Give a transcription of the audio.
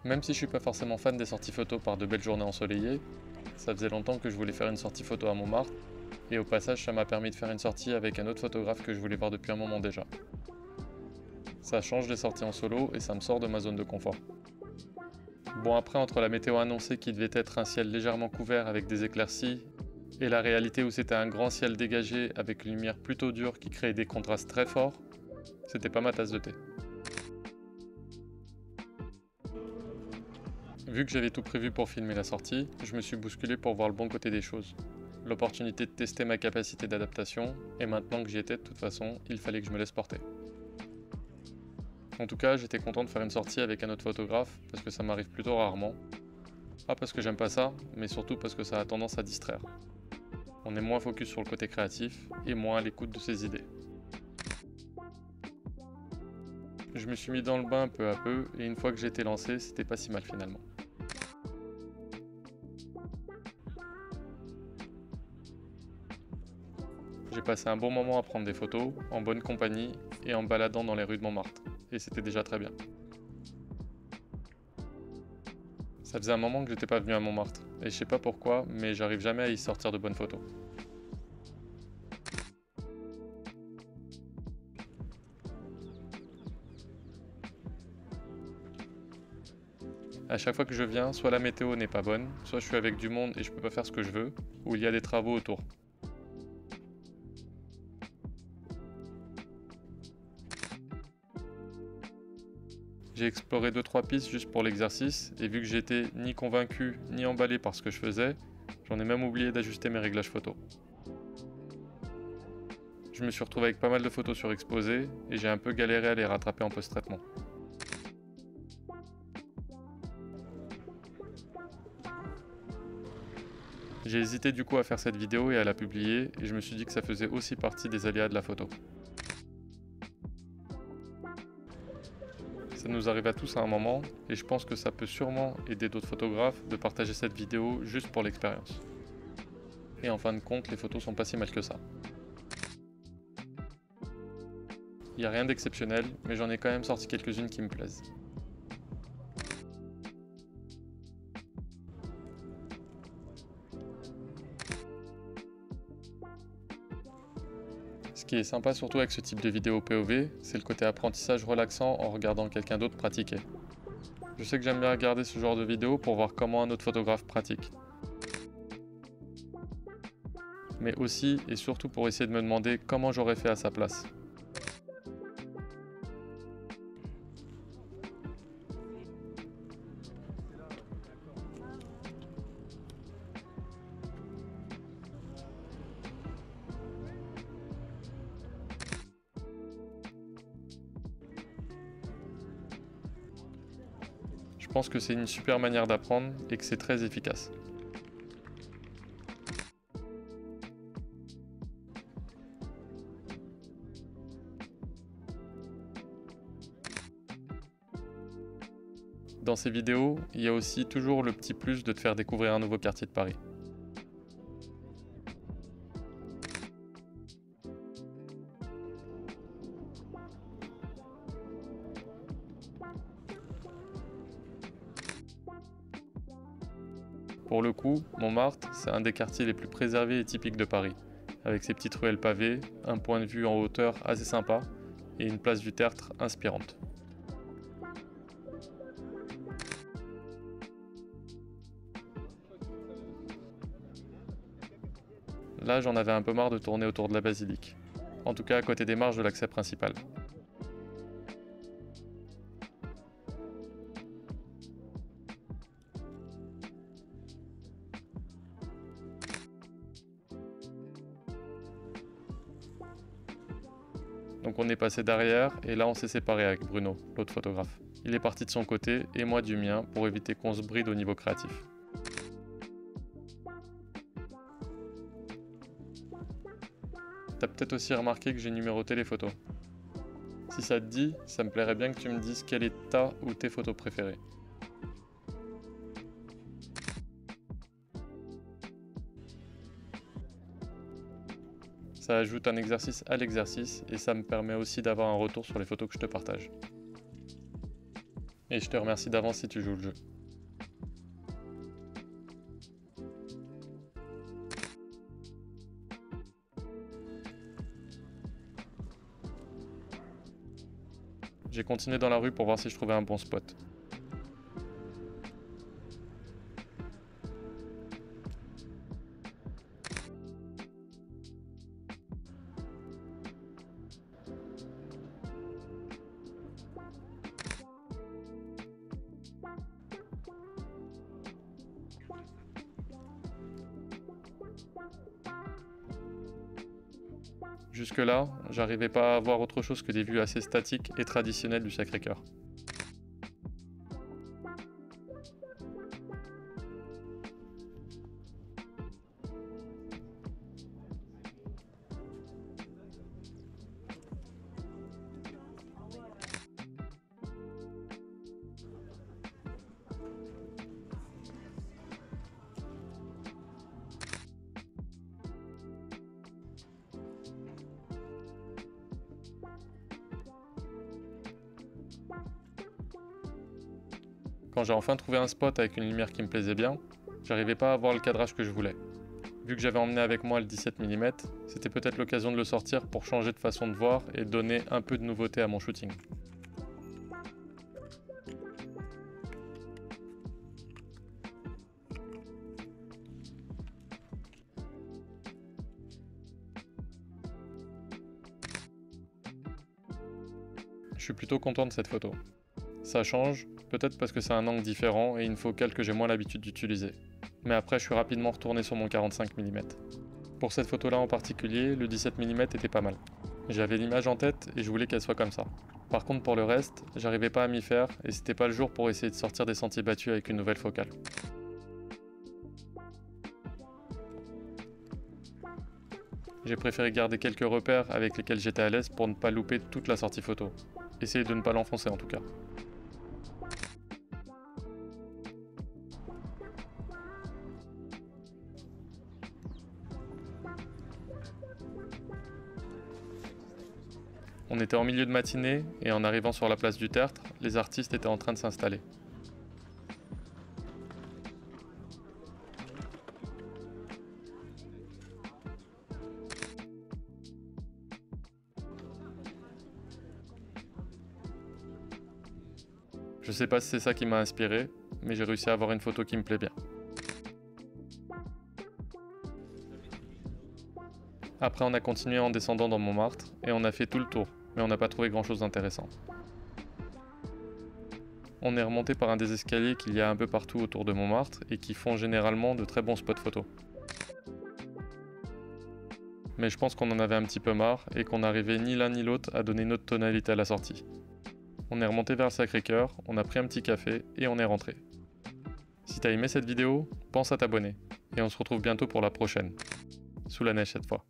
Même si je suis pas forcément fan des sorties photos par de belles journées ensoleillées, ça faisait longtemps que je voulais faire une sortie photo à Montmartre, et au passage ça m'a permis de faire une sortie avec un autre photographe que je voulais voir depuis un moment déjà. Ça change des sorties en solo et ça me sort de ma zone de confort. Bon après entre la météo annoncée qui devait être un ciel légèrement couvert avec des éclaircies, et la réalité où c'était un grand ciel dégagé avec une lumière plutôt dure qui créait des contrastes très forts, c'était pas ma tasse de thé. Vu que j'avais tout prévu pour filmer la sortie, je me suis bousculé pour voir le bon côté des choses. L'opportunité de tester ma capacité d'adaptation, et maintenant que j'y étais de toute façon, il fallait que je me laisse porter. En tout cas, j'étais content de faire une sortie avec un autre photographe, parce que ça m'arrive plutôt rarement. Pas parce que j'aime pas ça, mais surtout parce que ça a tendance à distraire. On est moins focus sur le côté créatif, et moins à l'écoute de ses idées. Je me suis mis dans le bain peu à peu, et une fois que j'étais lancé, c'était pas si mal finalement. J'ai passé un bon moment à prendre des photos, en bonne compagnie et en me baladant dans les rues de Montmartre, et c'était déjà très bien. Ça faisait un moment que j'étais pas venu à Montmartre, et je sais pas pourquoi, mais j'arrive jamais à y sortir de bonnes photos. À chaque fois que je viens, soit la météo n'est pas bonne, soit je suis avec du monde et je peux pas faire ce que je veux, ou il y a des travaux autour. J'ai exploré 2-3 pistes juste pour l'exercice, et vu que j'étais ni convaincu ni emballé par ce que je faisais, j'en ai même oublié d'ajuster mes réglages photo. Je me suis retrouvé avec pas mal de photos surexposées, et j'ai un peu galéré à les rattraper en post-traitement. J'ai hésité du coup à faire cette vidéo et à la publier, et je me suis dit que ça faisait aussi partie des aléas de la photo. Ça nous arrive à tous à un moment, et je pense que ça peut sûrement aider d'autres photographes de partager cette vidéo juste pour l'expérience. Et en fin de compte, les photos sont pas si mal que ça. Il n'y a rien d'exceptionnel, mais j'en ai quand même sorti quelques-unes qui me plaisent. Ce qui est sympa surtout avec ce type de vidéo POV, c'est le côté apprentissage relaxant en regardant quelqu'un d'autre pratiquer. Je sais que j'aime bien regarder ce genre de vidéo pour voir comment un autre photographe pratique. Mais aussi et surtout pour essayer de me demander comment j'aurais fait à sa place. Je pense que c'est une super manière d'apprendre et que c'est très efficace. Dans ces vidéos, il y a aussi toujours le petit plus de te faire découvrir un nouveau quartier de Paris. Pour le coup, Montmartre, c'est un des quartiers les plus préservés et typiques de Paris, avec ses petites ruelles pavées, un point de vue en hauteur assez sympa et une place du tertre inspirante. Là, j'en avais un peu marre de tourner autour de la basilique, en tout cas à côté des marches de l'accès principal. Donc on est passé derrière et là on s'est séparé avec Bruno, l'autre photographe. Il est parti de son côté et moi du mien pour éviter qu'on se bride au niveau créatif. T'as peut-être aussi remarqué que j'ai numéroté les photos. Si ça te dit, ça me plairait bien que tu me dises quelle est ta ou tes photos préférées. Ça ajoute un exercice à l'exercice et ça me permet aussi d'avoir un retour sur les photos que je te partage. Et je te remercie d'avance si tu joues le jeu. J'ai continué dans la rue pour voir si je trouvais un bon spot. Jusque-là, j'arrivais pas à voir autre chose que des vues assez statiques et traditionnelles du Sacré-Cœur. Quand j'ai enfin trouvé un spot avec une lumière qui me plaisait bien, j'arrivais pas à avoir le cadrage que je voulais. Vu que j'avais emmené avec moi le 17 mm, c'était peut-être l'occasion de le sortir pour changer de façon de voir et donner un peu de nouveauté à mon shooting. Je suis plutôt content de cette photo. Ça change, peut-être parce que c'est un angle différent et une focale que j'ai moins l'habitude d'utiliser. Mais après, je suis rapidement retourné sur mon 45 mm. Pour cette photo-là en particulier, le 17 mm était pas mal. J'avais l'image en tête et je voulais qu'elle soit comme ça. Par contre, pour le reste, j'arrivais pas à m'y faire et c'était pas le jour pour essayer de sortir des sentiers battus avec une nouvelle focale. J'ai préféré garder quelques repères avec lesquels j'étais à l'aise pour ne pas louper toute la sortie photo. Essayer de ne pas l'enfoncer en tout cas. On était en milieu de matinée et en arrivant sur la place du Tertre, les artistes étaient en train de s'installer. Je sais pas si c'est ça qui m'a inspiré, mais j'ai réussi à avoir une photo qui me plaît bien. Après on a continué en descendant dans Montmartre et on a fait tout le tour, mais on n'a pas trouvé grand chose d'intéressant. On est remonté par un des escaliers qu'il y a un peu partout autour de Montmartre et qui font généralement de très bons spots photos. Mais je pense qu'on en avait un petit peu marre et qu'on n'arrivait ni l'un ni l'autre à donner notre tonalité à la sortie. On est remonté vers le Sacré-Cœur, on a pris un petit café et on est rentré. Si t'as aimé cette vidéo, pense à t'abonner et on se retrouve bientôt pour la prochaine. Sous la neige cette fois.